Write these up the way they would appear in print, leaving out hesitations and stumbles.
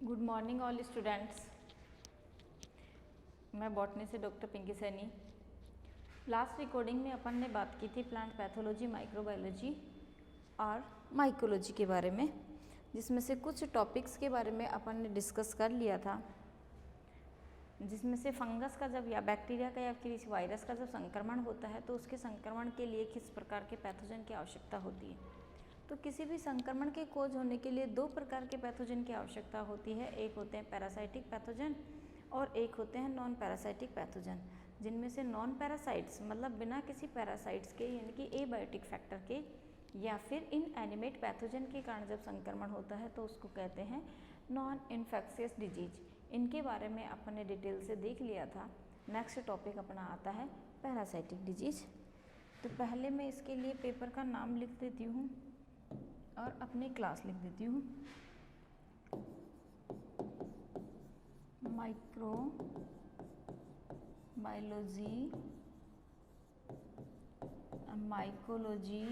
Good morning all students. मैं botany से doctor Pinky Saini. Last recording में अपन ने बात की थी प्लांट पैथोलॉजी, माइक्रोबायोलॉजी और माइकोलॉजी के बारे में, जिसमें से कुछ टॉपिक्स के बारे में अपन ने डिस्कस कर लिया था, जिसमें से फंगस का जब या बैक्टीरिया का या किसी वायरस का जब संक्रमण होता है तो उसके संक्रमण के लिए किस प्रकार के पैथोजन की आवश्यकता होती है। तो किसी भी संक्रमण के खोज होने के लिए दो प्रकार के पैथोजन की आवश्यकता होती है। एक होते हैं पैरासाइटिक पैथोजन और एक होते हैं नॉन पैरासाइटिक पैथोजन, जिनमें से नॉन पैरासाइट्स मतलब बिना किसी पैरासाइट्स के यानी कि एबायोटिक फैक्टर के या फिर इन एनिमेट पैथोजन के कारण जब संक्रमण होता है तो उसको कहते हैं नॉन इन्फेक्शियस डिजीज। इनके बारे में अपन ने डिटेल से देख लिया था। नेक्स्ट टॉपिक अपना आता है पैरासाइटिक डिजीज। तो पहले मैं इसके लिए पेपर का नाम लिख देती हूँ और अपनी क्लास लिख देती हूँ। Microbiology, mycology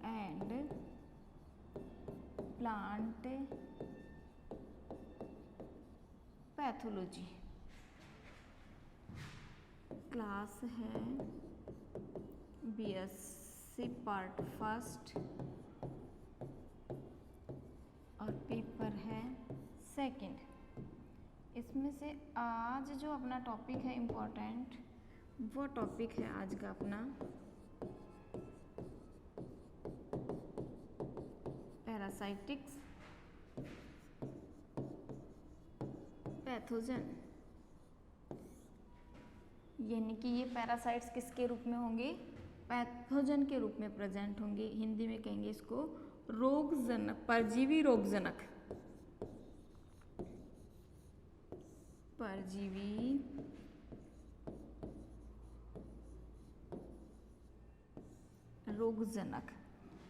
and plant pathology. Class है बीएससी पार्ट फर्स्ट और पेपर है सेकंड। इसमें से आज जो अपना टॉपिक है इम्पोर्टेंट, वो टॉपिक है आज का अपना पैरासाइटिक्स पैथोजन। यानी कि ये पैरासाइट्स किसके रूप में होंगे? पैथोजन के रूप में प्रेजेंट होंगे। हिंदी में कहेंगे इसको रोगजनक, परजीवी रोगजनक, परजीवी रोगजनक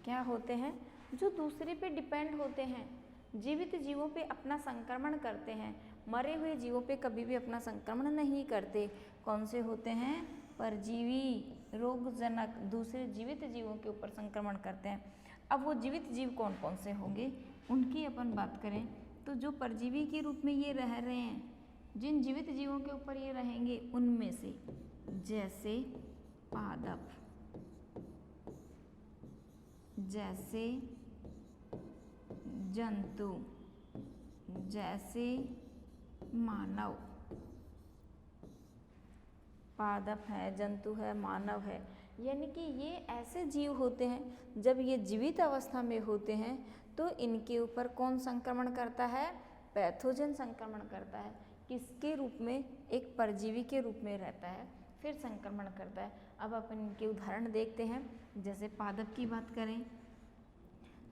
क्या होते हैं? जो दूसरे पे डिपेंड होते हैं, जीवित जीवों पे अपना संक्रमण करते हैं, मरे हुए जीवों पे कभी भी अपना संक्रमण नहीं करते। कौन से होते हैं? परजीवी रोगजनक, दूसरे जीवित जीवों के ऊपर संक्रमण करते हैं। अब वो जीवित जीव कौन कौन से होंगे उनकी अपन बात करें तो जो परजीवी के रूप में ये रह रहे हैं, जिन जीवित जीवों के ऊपर ये रहेंगे उनमें से जैसे पादप, जैसे जंतु, जैसे मानव। पादप है, जंतु है, मानव है, यानी कि ये ऐसे जीव होते हैं जब ये जीवित अवस्था में होते हैं तो इनके ऊपर कौन संक्रमण करता है? पैथोजन संक्रमण करता है। किसके रूप में? एक परजीवी के रूप में रहता है, फिर संक्रमण करता है। अब अपन इनके उदाहरण देखते हैं। जैसे पादप की बात करें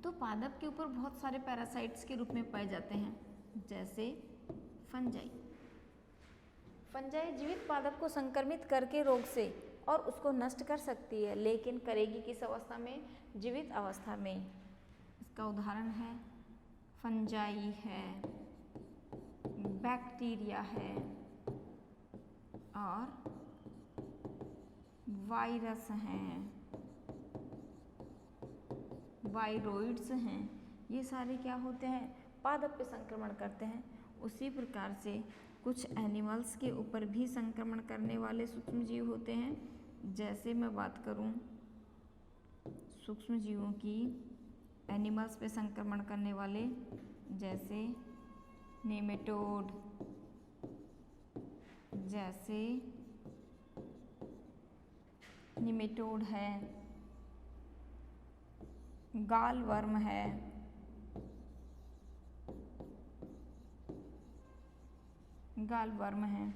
तो पादप के ऊपर बहुत सारे पैरासाइट्स के रूप में पाए जाते हैं, जैसे फंजाई। फंजाई जीवित पादप को संक्रमित करके रोग से और उसको नष्ट कर सकती है, लेकिन करेगी किस अवस्था में? जीवित अवस्था में। इसका उदाहरण है फंजाई है, बैक्टीरिया है और वायरस हैं, वायरोइड्स हैं। ये सारे क्या होते हैं? पादप पे संक्रमण करते हैं। उसी प्रकार से कुछ एनिमल्स के ऊपर भी संक्रमण करने वाले सूक्ष्म जीव होते हैं। जैसे मैं बात करूं सूक्ष्म जीवों की, एनिमल्स पे संक्रमण करने वाले, जैसे नेमेटोड, जैसे निमेटोड है, गालवर्म है, गालवर्म है।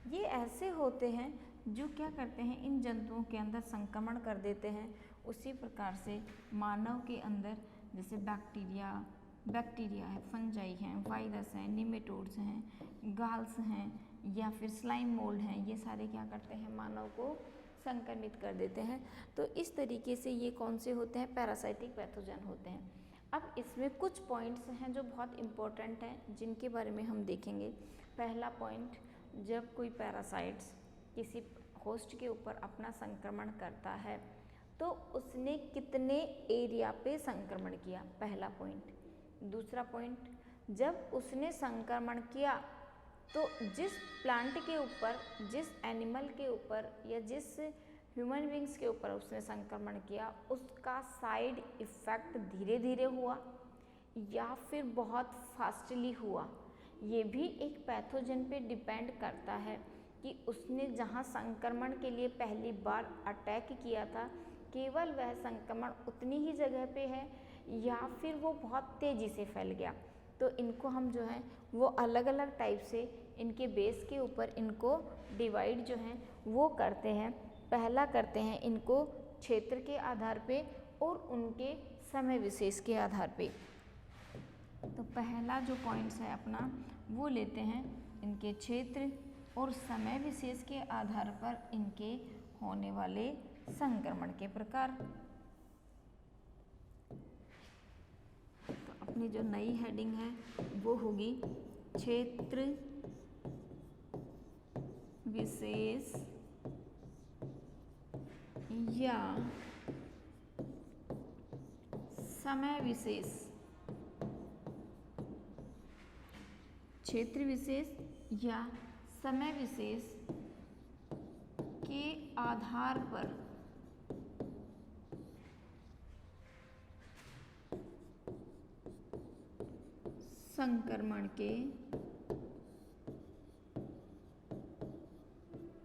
ये ऐसे होते हैं जो क्या करते हैं? इन जंतुओं के अंदर संक्रमण कर देते हैं। उसी प्रकार से मानव के अंदर जैसे बैक्टीरिया है, फंजाई हैं, वायरस हैं, निमेटोड्स हैं, गाल्स हैं या फिर स्लाइम मोल्ड हैं, ये सारे क्या करते हैं? मानव को संक्रमित कर देते हैं। तो इस तरीके से ये कौन से होते हैं? पैरासाइटिक पैथोजन होते हैं। अब इसमें कुछ पॉइंट्स हैं जो बहुत इम्पोर्टेंट हैं, जिनके बारे में हम देखेंगे। पहला पॉइंट, जब कोई पैरासाइट्स किसी होस्ट के ऊपर अपना संक्रमण करता है तो उसने कितने एरिया पे संक्रमण किया, पहला पॉइंट। दूसरा पॉइंट, जब उसने संक्रमण किया तो जिस प्लांट के ऊपर, जिस एनिमल के ऊपर या जिस ह्यूमन बींग्स के ऊपर उसने संक्रमण किया, उसका साइड इफ़ेक्ट धीरे धीरे हुआ या फिर बहुत फास्टली हुआ, ये भी एक पैथोजन पे डिपेंड करता है कि उसने जहाँ संक्रमण के लिए पहली बार अटैक किया था केवल वह संक्रमण उतनी ही जगह पे है या फिर वो बहुत तेज़ी से फैल गया। तो इनको हम जो है वो अलग अलग टाइप से इनके बेस के ऊपर इनको डिवाइड जो है वो करते हैं। पहला करते हैं इनको क्षेत्र के आधार पे और उनके समय विशेष के आधार पे। तो पहला जो पॉइंट्स है अपना वो लेते हैं इनके क्षेत्र और समय विशेष के आधार पर इनके होने वाले संक्रमण के प्रकार। तो अपनी जो नई हेडिंग है वो होगी क्षेत्र विशेष या समय विशेष। क्षेत्र विशेष या समय विशेष के आधार पर संक्रमण के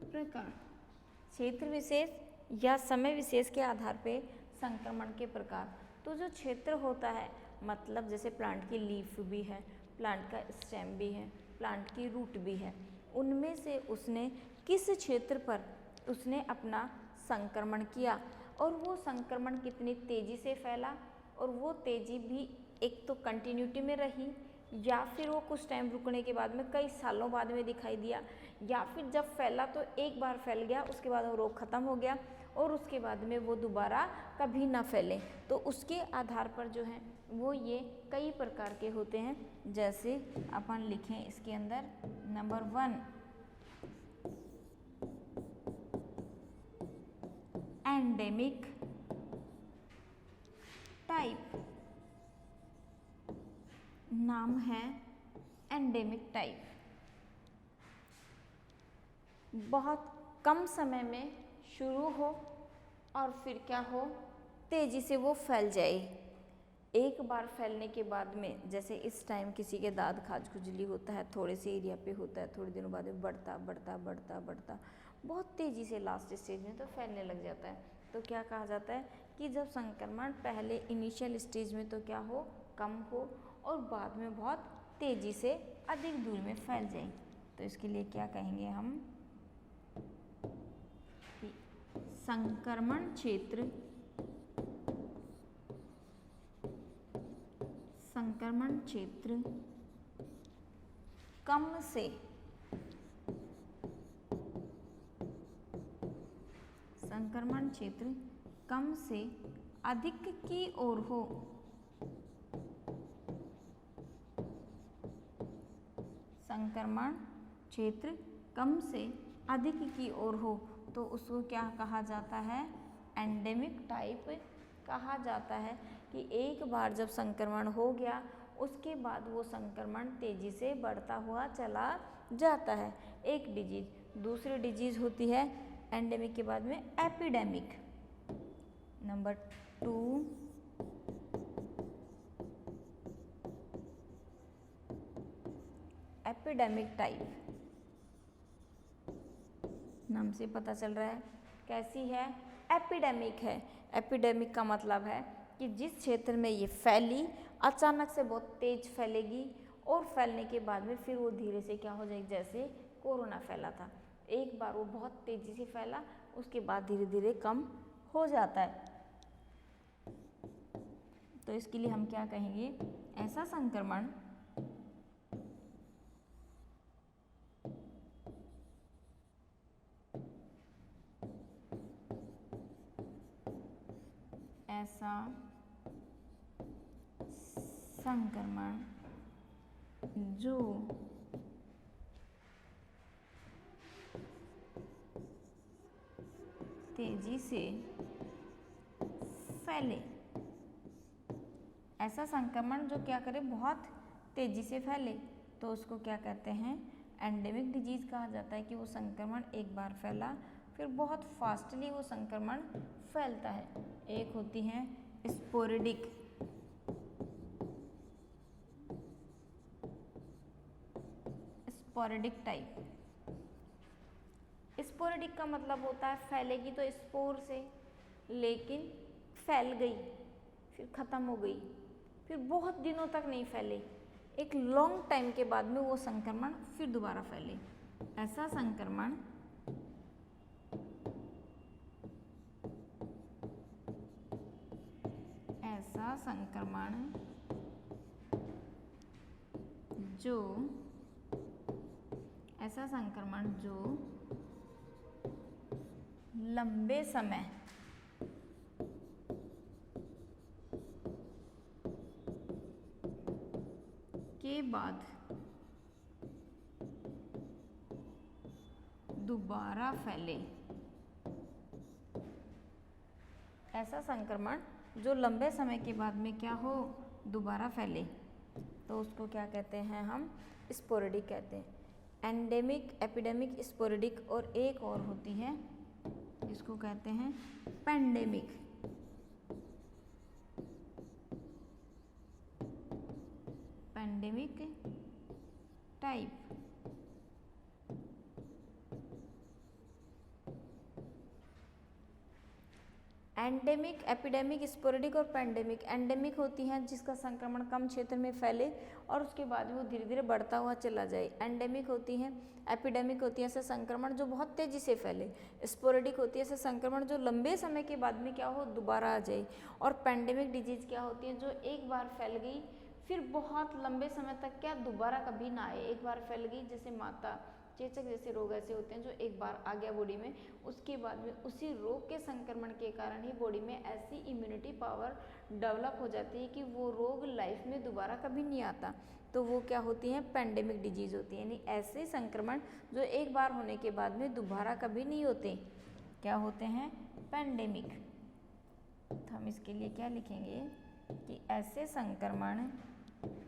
प्रकार। क्षेत्र विशेष या समय विशेष के आधार पे संक्रमण के प्रकार। तो जो क्षेत्र होता है मतलब जैसे प्लांट की लीफ भी है, प्लांट का स्टेम भी है, प्लांट की रूट भी है, उनमें से उसने किस क्षेत्र पर उसने अपना संक्रमण किया और वो संक्रमण कितनी तेज़ी से फैला और वो तेज़ी भी एक तो कंटिन्यूटी में रही या फिर वो कुछ टाइम रुकने के बाद में कई सालों बाद में दिखाई दिया या फिर जब फैला तो एक बार फैल गया उसके बाद वो रोग ख़त्म हो गया और उसके बाद में वो दोबारा कभी ना फैले। तो उसके आधार पर जो है वो ये कई प्रकार के होते हैं। जैसे अपन लिखें इसके अंदर नंबर 1 एंडेमिक टाइप, नाम है एंडेमिक टाइप। बहुत कम समय में शुरू हो और फिर क्या हो, तेजी से वो फैल जाए। एक बार फैलने के बाद में जैसे इस टाइम किसी के दाद खाज खुजली होता है, थोड़े से एरिया पे होता है, थोड़े दिनों बाद में बढ़ता बढ़ता बढ़ता बढ़ता बहुत तेज़ी से लास्ट स्टेज में तो फैलने लग जाता है। तो क्या कहा जाता है कि जब संक्रमण पहले इनिशियल स्टेज में तो क्या हो, कम हो और बाद में बहुत तेज़ी से अधिक दूर में फैल जाए। तो इसके लिए क्या कहेंगे हम कि संक्रमण क्षेत्र, संक्रमण क्षेत्र कम से संक्रमण क्षेत्र कम से अधिक की ओर हो। संक्रमण क्षेत्र कम से अधिक की ओर हो तो उसको क्या कहा जाता है, एंडेमिक टाइप कहा जाता है। कि एक बार जब संक्रमण हो गया उसके बाद वो संक्रमण तेजी से बढ़ता हुआ चला जाता है। एक डिजीज, दूसरी डिजीज होती है एंडेमिक के बाद में एपिडेमिक। नंबर 2 एपिडेमिक टाइप, नाम से पता चल रहा है कैसी है, एपिडेमिक है। एपिडेमिक का मतलब है कि जिस क्षेत्र में ये फैली अचानक से बहुत तेज फैलेगी और फैलने के बाद में फिर वो धीरे से क्या हो जाएगी, जैसे कोरोना फैला था, एक बार वो बहुत तेजी से फैला उसके बाद धीरे धीरे कम हो जाता है। तो इसके लिए हम क्या कहेंगे, ऐसा संक्रमण ऐसा संक्रमण जो तेजी से फैले, ऐसा संक्रमण जो क्या करे, बहुत तेज़ी से फैले तो उसको क्या कहते हैं, एंडेमिक डिजीज़ कहा जाता है। कि वो संक्रमण एक बार फैला फिर बहुत फास्टली वो संक्रमण फैलता है। एक होती है स्पोरेडिक, स्पोरेडिक टाइप। स्पोरेडिक का मतलब होता है फैलेगी तो स्पोर से, लेकिन फैल गई फिर ख़त्म हो गई, फिर बहुत दिनों तक नहीं फैले, एक लॉन्ग टाइम के बाद में वो संक्रमण फिर दोबारा फैले। ऐसा संक्रमण जो लंबे समय के बाद दोबारा फैले। ऐसा संक्रमण जो लंबे समय के बाद में क्या हो, दोबारा फैले, तो उसको क्या कहते हैं हम, स्पोरेडिक कहते हैं। एंडेमिक, एपिडेमिक, स्पोरेडिक और एक और होती है इसको कहते हैं pandemic. Pandemic type. Endemic, epidemic, sporadic और पेंडेमिक। एंडेमिक होती हैं जिसका संक्रमण कम क्षेत्र में फैले और उसके बाद वो धीरे धीरे बढ़ता हुआ चला जाए। एंडेमिक होती हैं। एपिडेमिक होती है ऐसा संक्रमण जो बहुत तेज़ी से फैले। स्पोरेडिक होती है ऐसा संक्रमण जो लंबे समय के बाद में क्या हो, दोबारा आ जाए। और पेंडेमिक डिजीज़ क्या होती है, जो एक बार फैल गई फिर बहुत लंबे समय तक क्या दोबारा कभी ना आए। एक बार फैल गई, जैसे माता चेचक जैसे रोग ऐसे होते हैं जो एक बार आ गया बॉडी में, उसके बाद में उसी रोग के संक्रमण के कारण ही बॉडी में ऐसी इम्यूनिटी पावर डेवलप हो जाती है कि वो रोग लाइफ में दोबारा कभी नहीं आता। तो वो क्या होती हैं, पेंडेमिक डिजीज़ होती है। यानी ऐसे संक्रमण जो एक बार होने के बाद में दोबारा कभी नहीं होते, क्या होते हैं, पेंडेमिक। तो हम इसके लिए क्या लिखेंगे कि ऐसे संक्रमण जो एक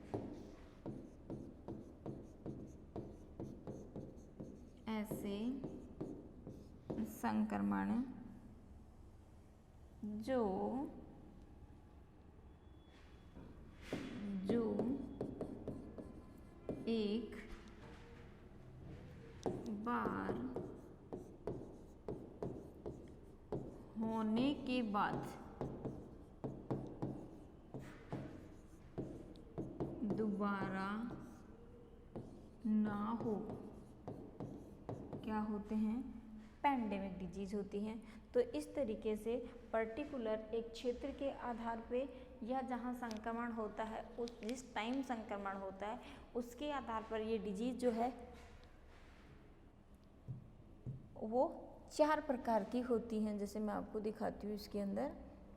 बार होने के बाद दोबारा ना हो, क्या होते हैं, पेंडेमिक डिजीज होती हैं। तो इस तरीके से पर्टिकुलर एक क्षेत्र के आधार पे या जहाँ संक्रमण होता है, उस जिस टाइम संक्रमण होता है उसके आधार पर ये डिजीज जो है वो 4 प्रकार की होती हैं। जैसे मैं आपको दिखाती हूँ इसके अंदर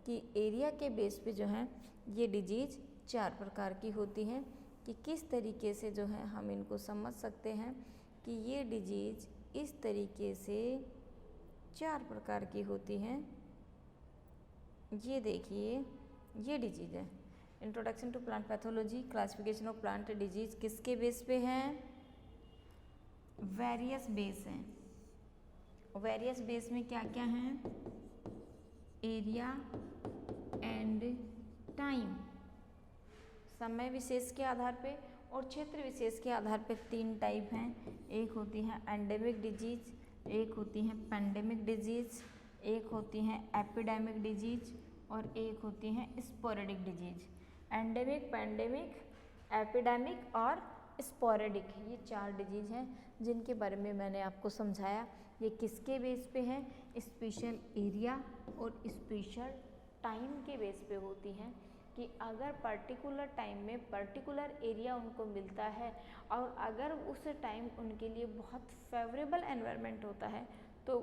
कि एरिया के बेस पे जो है ये डिजीज 4 प्रकार की होती हैं। कि किस तरीके से जो है हम इनको समझ सकते हैं कि ये डिजीज इस तरीके से 4 प्रकार की होती हैं। ये देखिए, ये डिजीज है introduction to plant pathology, classification of plant disease किसके बेस पे हैं, वेरियस बेस हैं। वेरियस बेस में क्या क्या हैं, एरिया एंड टाइम, समय विशेष के आधार पे और क्षेत्र विशेष के आधार पे 3 टाइप हैं। एक होती है एंडेमिक डिजीज, एक होती है पेंडेमिक डिजीज, एक होती है एपिडेमिक डिजीज और एक होती है sporadic disease. Endemic, pandemic, epidemic और स्पोरेडिक, ये 4 डिजीज हैं जिनके बारे में मैंने आपको समझाया। ये किसके बेस पे हैं, स्पेशल एरिया और स्पेशल टाइम के बेस पे होती हैं। कि अगर पर्टिकुलर टाइम में पर्टिकुलर एरिया उनको मिलता है और अगर उस टाइम उनके लिए बहुत फेवरेबल एनवायरनमेंट होता है तो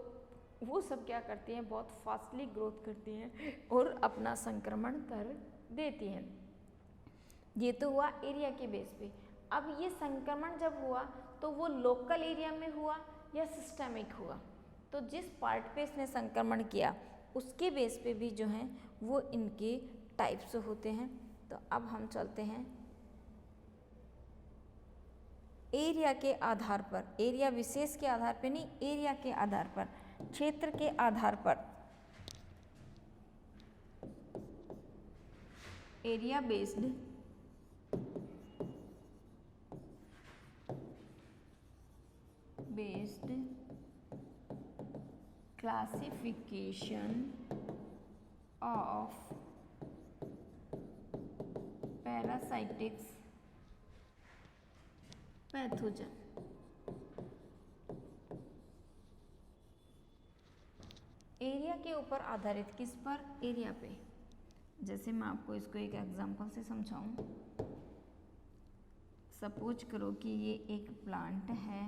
वो सब क्या करती हैं, बहुत फास्टली ग्रोथ करती हैं और अपना संक्रमण कर देती हैं। ये तो हुआ एरिया के बेस पे। अब ये संक्रमण जब हुआ तो वो लोकल एरिया में हुआ या सिस्टेमिक हुआ, तो जिस पार्ट पे इसने संक्रमण किया उसके बेस पे भी जो है वो इनके टाइप्स होते हैं। तो अब हम चलते हैं एरिया के आधार पर, एरिया विशेष के आधार पर नहीं, एरिया के आधार पर, क्षेत्र के आधार पर, area based classification of parasitics pathogen। Area के ऊपर आधारित, किस पर? एरिया पे। जैसे मैं आपको इसको एक एग्जांपल से समझाऊं। सपोज करो कि ये एक प्लांट है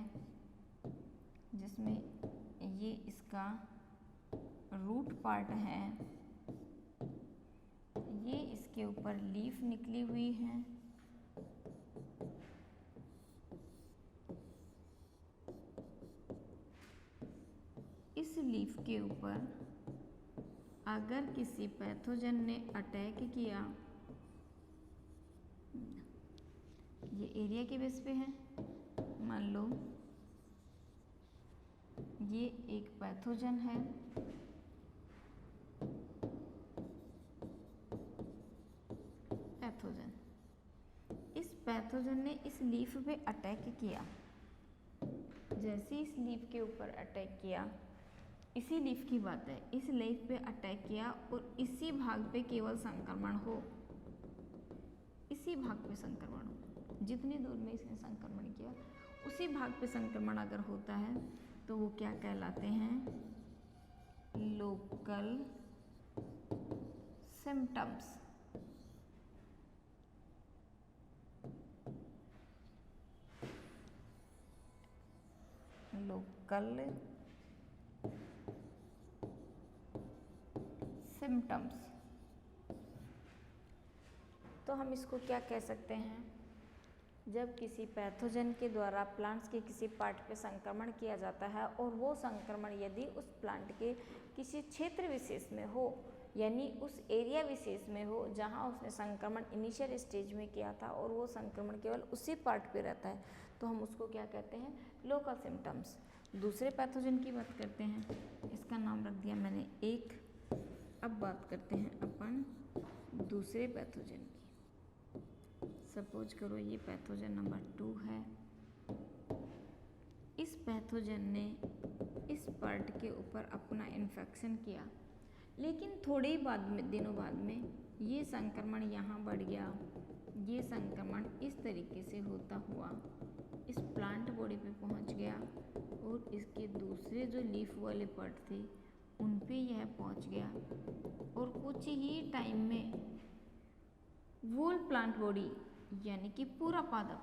जिसमें ये इसका रूट पार्ट है, ये इसके ऊपर लीफ निकली हुई है, इस लीफ के ऊपर अगर किसी पैथोजन ने अटैक किया, ये एरिया के बेस पे है, मान लो ये एक पैथोजन है, इस पैथोजन ने इस लीफ पे अटैक किया। जैसे इस लीफ के ऊपर अटैक किया, इसी लीफ की बात है, इस लीफ पे अटैक किया और इसी भाग पे केवल संक्रमण हो, इसी भाग पे संक्रमण हो, जितनी दूर में इसने संक्रमण किया उसी भाग पे संक्रमण अगर होता है तो वो क्या कहलाते हैं? Local symptoms. Local symptoms. तो हम इसको क्या कह सकते हैं? जब किसी पैथोजन के द्वारा प्लांट्स के किसी पार्ट पे संक्रमण किया जाता है और वो संक्रमण यदि उस प्लांट के किसी क्षेत्र विशेष में हो, यानी उस एरिया विशेष में हो जहाँ उसने संक्रमण इनिशियल स्टेज में किया था और वो संक्रमण केवल उसी पार्ट पे रहता है, तो हम उसको क्या कहते हैं? Local symptoms. दूसरे पैथोजन की बात करते हैं, इसका नाम रख दिया मैंने एक। अब बात करते हैं अपन दूसरे पैथोजन की। सपोज करो ये पैथोजन नंबर 2 है। इस पैथोजन ने इस पार्ट के ऊपर अपना इन्फेक्शन किया, लेकिन थोड़े ही दिनों बाद में ये संक्रमण यहाँ बढ़ गया। ये संक्रमण इस तरीके से होता हुआ इस प्लांट बॉडी पे पहुँच गया और इसके दूसरे जो लीफ वाले पार्ट थे उन पे यह पहुँच गया और कुछ ही टाइम में वोल प्लांट बॉडी यानी कि पूरा पादप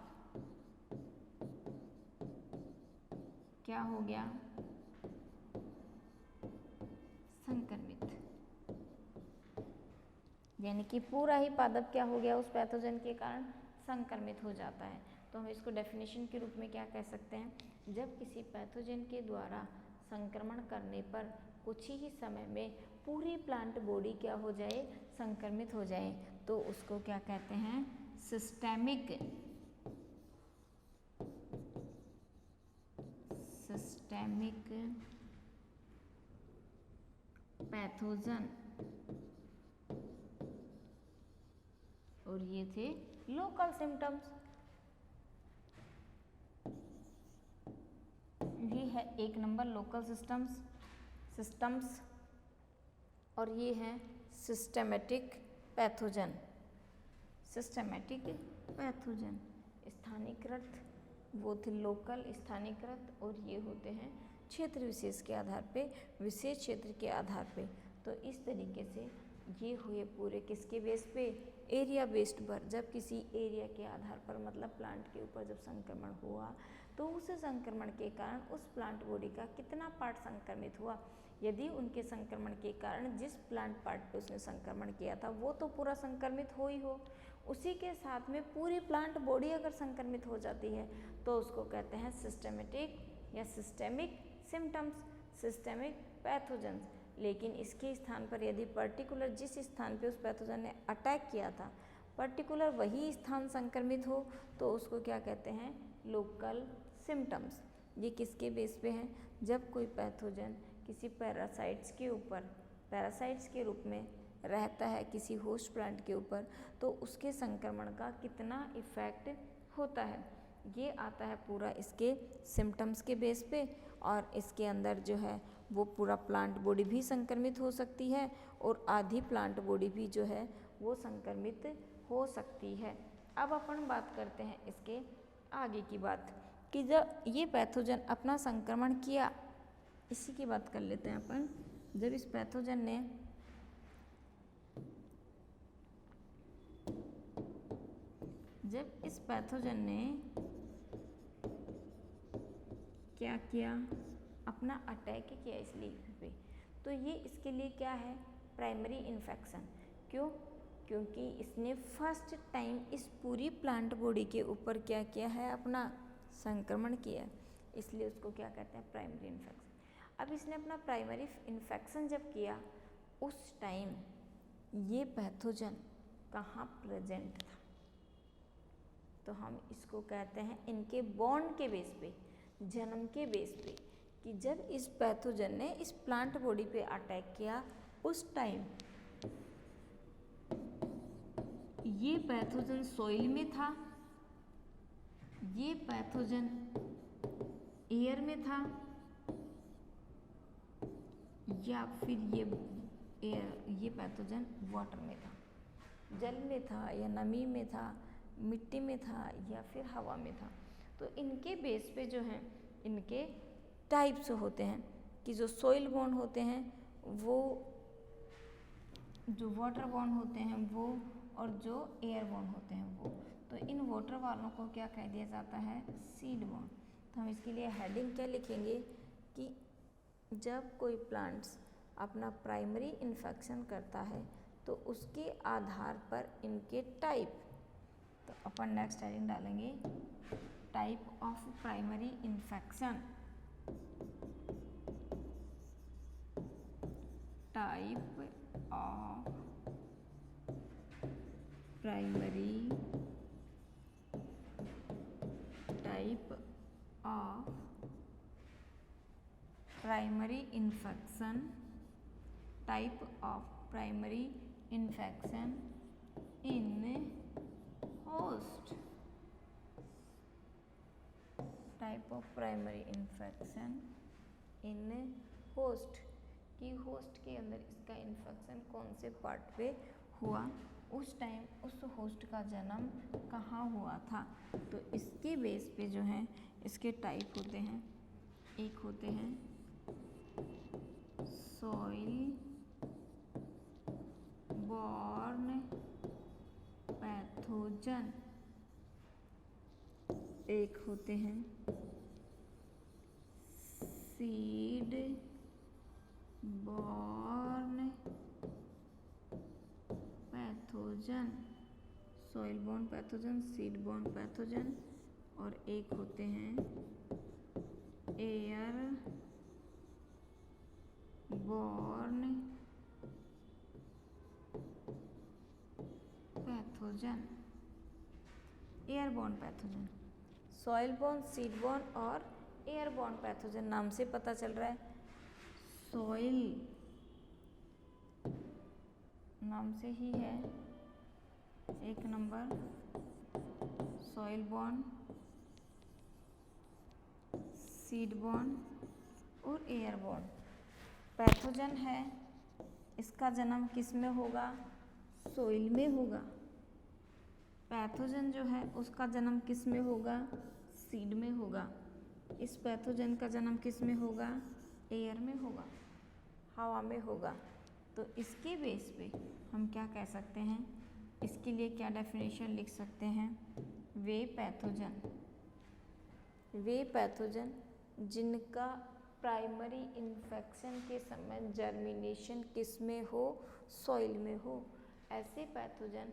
क्या हो गया? संक्रमित। यानी कि पूरा ही पादप क्या हो गया? उस पैथोजन के कारण संक्रमित हो जाता है। तो हम इसको डेफिनेशन के रूप में क्या कह सकते हैं? जब किसी पैथोजन के द्वारा संक्रमण करने पर कुछ ही समय में पूरी प्लांट बॉडी क्या हो जाए? संक्रमित हो जाए, तो उसको क्या कहते हैं? Systemic pathogen. और ये थे लोकल सिम्टम्स। ये है एक नंबर लोकल सिस्टम्स और ये है सिस्टेमेटिक पैथोजन। सिस्टेमेटिक पैथोजन स्थानीयकृत, वो थे लोकल स्थानीयकृत, और ये होते हैं क्षेत्र विशेष के आधार पे, विशेष क्षेत्र के आधार पे। तो इस तरीके से ये हुए पूरे किसके बेस पे? एरिया बेस्ड पर। जब किसी एरिया के आधार पर मतलब प्लांट के ऊपर जब संक्रमण हुआ तो उस संक्रमण के कारण उस प्लांट बॉडी का कितना पार्ट संक्रमित हुआ। यदि उनके संक्रमण के कारण जिस प्लांट पार्ट पे उसने संक्रमण किया था वो तो पूरा संक्रमित हो ही हो, उसी के साथ में पूरी प्लांट बॉडी अगर संक्रमित हो जाती है तो उसको कहते हैं सिस्टेमेटिक या सिस्टेमिक सिम्टम्स, सिस्टेमिक पैथोजेंस। लेकिन इसके स्थान पर यदि पर्टिकुलर जिस स्थान पे उस पैथोजन ने अटैक किया था पर्टिकुलर वही स्थान संक्रमित हो तो उसको क्या कहते हैं, लोकल सिम्टम्स। ये किसके बेस पे हैं, जब कोई पैथोजन किसी पैरासाइट्स के ऊपर, पैरासाइट्स के रूप में रहता है किसी होस्ट प्लांट के ऊपर, तो उसके संक्रमण का कितना इफेक्ट होता है, ये आता है पूरा इसके सिम्टम्स के बेस पे। और इसके अंदर जो है वो पूरा प्लांट बॉडी भी संक्रमित हो सकती है और आधी प्लांट बॉडी भी जो है वो संक्रमित हो सकती है। अब अपन बात करते हैं इसके आगे की बात कि जब ये पैथोजन अपना संक्रमण किया, इसी की बात कर लेते हैं अपन। जब इस पैथोजन ने क्या किया, अपना अटैक किया इस लीफ पे, तो ये इसके लिए क्या है, प्राइमरी इन्फेक्शन। क्यों, क्योंकि इसने फर्स्ट टाइम इस पूरी प्लांट बॉडी के ऊपर क्या किया है, अपना संक्रमण किया, इसलिए उसको क्या कहते हैं, प्राइमरी इन्फेक्शन। अब इसने अपना प्राइमरी इन्फेक्शन जब किया, उस टाइम ये पैथोजन कहाँ प्रेजेंट था, तो हम इसको कहते हैं इनके बॉर्न के बेस पे, जन्म के बेस पे, कि जब इस पैथोजन ने इस प्लांट बॉडी पे अटैक किया, उस टाइम ये पैथोजन सॉइल में था, ये पैथोजन एयर में था, या फिर ये पैथोजन वाटर में था, जल में था या नमी में था, मिट्टी में था या फिर हवा में था। तो इनके बेस पे जो हैं इनके टाइप्स होते हैं कि जो सॉइल बॉर्न होते हैं वो, जो वाटर बॉर्न होते हैं वो, और जो एयर बॉर्न होते हैं वो। तो इन वाटर वालों को क्या कह दिया जाता है, सीड बॉर्न। तो हम इसके लिए हेडिंग क्या लिखेंगे कि जब कोई प्लांट्स अपना प्राइमरी इन्फेक्शन करता है तो उसके आधार पर इनके टाइप, तो अपन नेक्स्ट हेडिंग डालेंगे type of primary infection, type of primary, type of primary infection, type of primary infection in host, type of primary infection in host, कि होस्ट के अंदर इसका इन्फेक्शन कौन से पार्ट पे हुआ, उस टाइम उस होस्ट का जन्म कहाँ हुआ था। तो इसके बेस पे जो है इसके टाइप होते हैं, एक होते हैं सॉइल बॉर्न पैथोजन, एक होते हैं seed born pathogen, soil born pathogen, seed born pathogen, और एक होते हैं air born pathogen, airborne pathogen. Soil born, seed born और एयरबॉर्न पैथोजन नाम से पता चल रहा है। सॉइल नाम से ही है, एक number soil born, seed born और एयरबॉर्न पैथोजन है। इसका जन्म किस में होगा, सॉइल में होगा। पैथोजन जो है उसका जन्म किस में होगा, सीड में होगा। इस पैथोजन का जन्म किस में होगा, एयर में होगा, हवा में होगा। तो इसके बेस पे हम क्या कह सकते हैं, इसके लिए क्या डेफिनेशन लिख सकते हैं, वे पैथोजन जिनका प्राइमरी इन्फेक्शन के समय जर्मिनेशन किस में हो, सॉइल में हो, ऐसे पैथोजन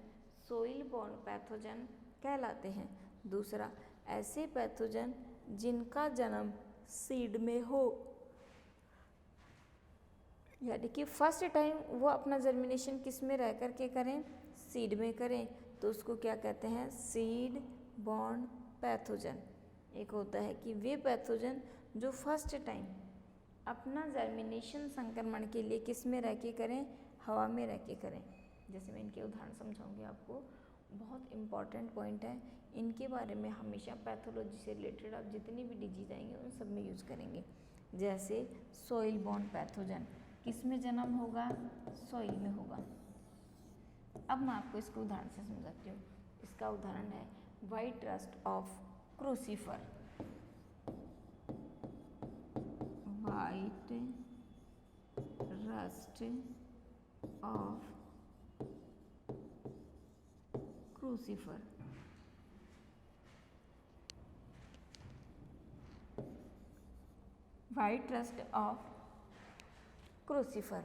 सॉइल बॉर्न पैथोजन कहलाते हैं। दूसरा, ऐसे पैथोजन जिनका जन्म सीड में हो, यानी कि फर्स्ट टाइम वो अपना जर्मिनेशन किस में रह कर के करें, सीड में करें, तो उसको क्या कहते हैं, सीड बॉर्न पैथोजन। एक होता है कि वे पैथोजन जो फर्स्ट टाइम अपना जर्मिनेशन संक्रमण के लिए किस में रह के करें, हवा में रह के करें। जैसे मैं इनके उदाहरण समझाऊंगी आपको, बहुत इंपॉर्टेंट पॉइंट है, इनके बारे में हमेशा पैथोलॉजी से रिलेटेड आप जितनी भी डिजीज आएंगे उन सब में यूज करेंगे। जैसे सॉइल बॉर्न पैथोजन, किस में जन्म होगा, सॉइल में होगा। अब मैं आपको इसको उदाहरण से समझाती हूँ। इसका उदाहरण है white rust of crucifer. White rust of crucifer. White rust of crucifer,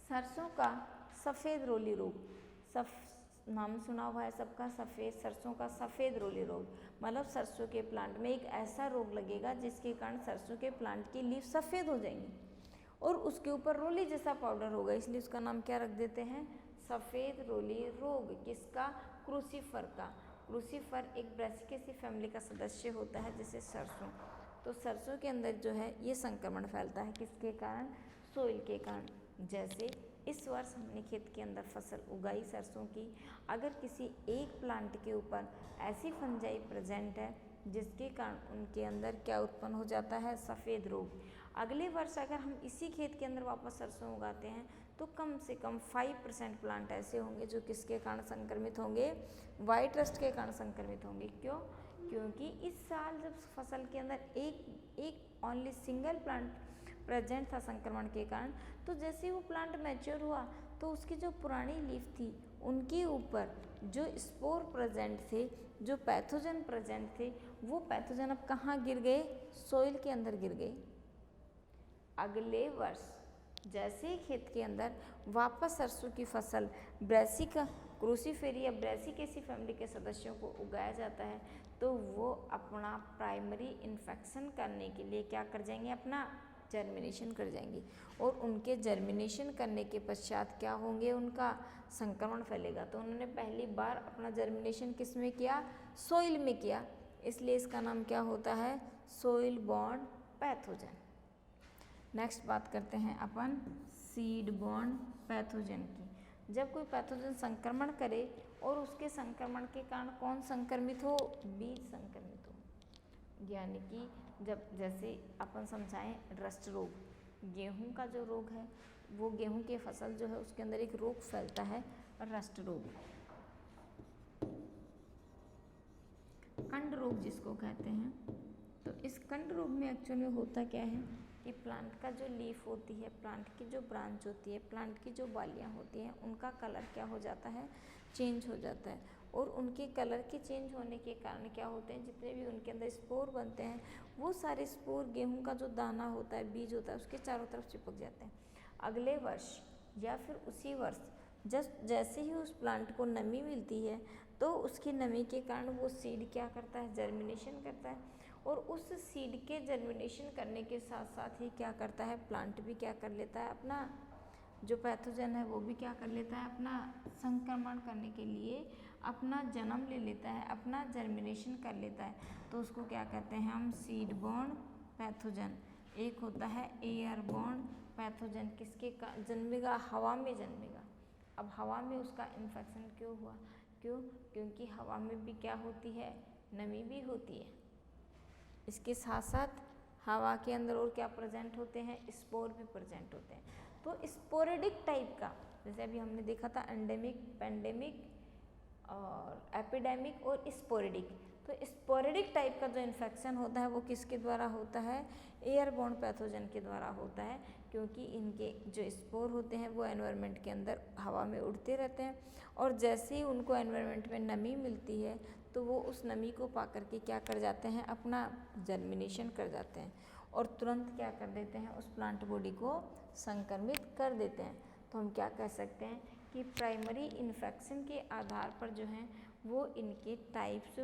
सरसों का सफ़ेद रोली रोग। नाम सुना हुआ है सबका, सफ़ेद सरसों का सफ़ेद रोली रोग, मतलब सरसों के प्लांट में एक ऐसा रोग लगेगा जिसके कारण सरसों के प्लांट की लीफ सफ़ेद हो जाएंगी और उसके ऊपर रोली जैसा पाउडर होगा, इसलिए उसका नाम क्या रख देते हैं, सफ़ेद रोली रोग। किसका, क्रूसीफर का। क्रूसीफर एक ब्रासिकेसी फैमिली का सदस्य होता है जैसे सरसों। तो सरसों के अंदर जो है ये संक्रमण फैलता है, किसके कारण, सोइल के कारण। जैसे इस वर्ष हमने खेत के अंदर फसल उगाई सरसों की, अगर किसी एक प्लांट के ऊपर ऐसी फंजाई प्रेजेंट है जिसके कारण उनके अंदर क्या उत्पन्न हो जाता है, सफ़ेद रोग। अगले वर्ष अगर हम इसी खेत के अंदर वापस सरसों उगाते हैं तो कम से कम 5% प्लांट ऐसे होंगे जो किसके कारण संक्रमित होंगे, व्हाइट रस्ट के कारण संक्रमित होंगे। क्यों, क्योंकि इस साल जब फसल के अंदर एक ओनली सिंगल प्लांट प्रेजेंट था संक्रमण के कारण, तो जैसे वो प्लांट मैच्योर हुआ तो उसकी जो पुरानी लीफ थी उनके ऊपर जो स्पोर प्रेजेंट थे, जो पैथोजन प्रेजेंट थे, वो पैथोजन अब कहाँ गिर गए, सोइल के अंदर गिर गए। अगले वर्ष जैसे ही खेत के अंदर वापस सरसों की फसल ब्रासिका क्रूसीफेरी या ब्रासिकेसी फैमिली के सदस्यों को उगाया जाता है, तो वो अपना प्राइमरी इन्फेक्शन करने के लिए क्या कर जाएंगे, अपना जर्मिनेशन कर जाएंगे। और उनके जर्मिनेशन करने के पश्चात क्या होंगे, उनका संक्रमण फैलेगा। तो उन्होंने पहली बार अपना जर्मिनेशन किस में किया, सोइल में किया, इसलिए इसका नाम क्या होता है, सोइल बॉर्न पैथोजन। नेक्स्ट बात करते हैं अपन सीड बॉर्न पैथोजन की। जब कोई पैथोजन संक्रमण करे और उसके संक्रमण के कारण कौन संक्रमित हो, बीज संक्रमित हो। यानी कि जब जैसे अपन समझाएं रस्ट रोग, गेहूं का जो रोग है वो गेहूं की फसल जो है उसके अंदर एक रोग फैलता है रस्ट रोग, कंड रोग जिसको कहते हैं। तो इस कंड रोग में एक्चुअल में होता क्या है कि प्लांट का जो लीफ होती है, प्लांट की जो ब्रांच होती है, प्लांट की जो बालियाँ होती हैं, उनका कलर क्या हो जाता है, चेंज हो जाता है। और उनके कलर के चेंज होने के कारण क्या होते हैं, जितने भी उनके अंदर स्पोर बनते हैं वो सारे स्पोर गेहूं का जो दाना होता है, बीज होता है, उसके चारों तरफ चिपक जाते हैं। अगले वर्ष या फिर उसी वर्ष जैसे ही उस प्लांट को नमी मिलती है तो उसकी नमी के कारण वो सीड क्या करता है, जर्मिनेशन करता है। और उस सीड के जर्मिनेशन करने के साथ साथ ही क्या करता है, प्लांट भी क्या कर लेता है, अपना जो पैथोजन है वो भी क्या कर लेता है, अपना संक्रमण करने के लिए अपना जन्म ले लेता है, अपना जर्मिनेशन कर लेता है। तो उसको क्या कहते हैं हम, सीड बॉर्न पैथोजन। एक होता है एयर बॉर्न पैथोजन, किसके जन्मेगा, हवा में जन्मेगा। अब हवा में उसका इन्फेक्शन क्यों हुआ, क्योंकि हवा में भी क्या होती है, नमी भी होती है। इसके साथ साथ हवा के अंदर और क्या प्रेजेंट होते हैं, स्पोर भी प्रेजेंट होते हैं। तो स्पोरेडिक टाइप का, जैसे अभी हमने देखा था एंडेमिक, पेंडेमिक और एपिडेमिक और स्पोरेडिक। तो स्पोरेडिक टाइप का जो इन्फेक्शन होता है वो किसके द्वारा होता है, एयरबोर्न पैथोजन के द्वारा होता है, क्योंकि इनके जो स्पोर होते हैं वो एनवायरनमेंट के अंदर हवा में उड़ते रहते हैं और जैसे ही उनको एनवायरनमेंट में नमी मिलती है तो वो उस नमी को पा करके क्या कर जाते हैं, अपना जर्मिनेशन कर जाते हैं और तुरंत क्या कर देते हैं, उस प्लांट बॉडी को संक्रमित कर देते हैं। तो हम क्या कह सकते हैं कि प्राइमरी इन्फेक्शन के आधार पर जो है वो इनके टाइप्स